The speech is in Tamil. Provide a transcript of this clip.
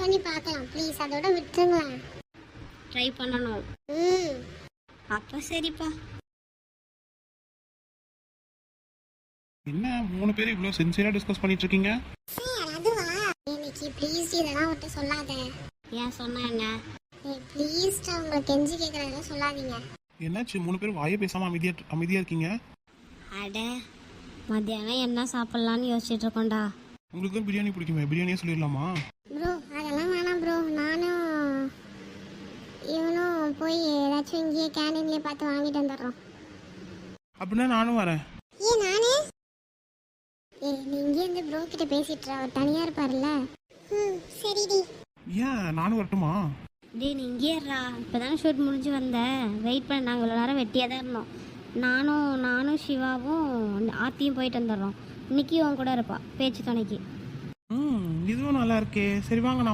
பண்ணி பார்க்கலாம் ப்ளீஸ், அதோட விட்டுருங்களேன். ட்ரை பண்ணணும். ம். அப்போ சரிப்பா. என்ன 3 பேரும் இவ்வளோ சின்சியராக டிஸ்கஸ் பண்ணிட்டு இருக்கீங்க? சார் அதுவா, இன்னைக்கு ப்ளீஸ் இதெல்லாம் விட்டு சொல்லாத. ஏன் சொன்னா என்ன? ப்ளீஸ் உங்களை கெஞ்சி கேட்குறதெல்லாம் சொல்லாதீங்க. என்னாச்சு 3 பேரும் வாயே பேசாமல் அமைதியாக இருக்கீங்க? அட, மத்தியானம் என்ன சாப்பிட்லான்னு யோசிச்சுட்டு இருக்கோண்டா. உங்களுக்கு தான் பிரியாணி பிடிக்குமே, பிரியாணியே சொல்லிடலாமா? ப்ரோ அதெல்லாம் வேணாம் ப்ரோ, நானும் இவனும் போய் ஏதாச்சும் இங்கேயே கேண்டீன்லேயே பார்த்து வாங்கிட்டு வந்துடுறோம். அப்படின்னா நானும் வரேன். ஏன் நானே? நீ இங்கேருந்து ப்ரோ கிட்ட பேசிட்டு அவர் தனியாக இருப்பார்ல. ம் சரிடி. ஏன் நானும் வரட்டுமா? டேய் நீ இங்கே இருடா, இப்போ தானே ஷூட் முடிஞ்சு வந்தேன். வெயிட் பண்ண, நாங்கள் இவ்வளோ நேரம் வெட்டியாக தான் இருந்தோம். நானும் சிவாவும் ஆத்தியும் போயிட்டு வந்துடுறோம். இன்னைக்கு உன் கூட இருப்பா பேச்சு துணைக்கு. இதுவும் நல்லா இருக்கே. சரி வாங்க, நம்ம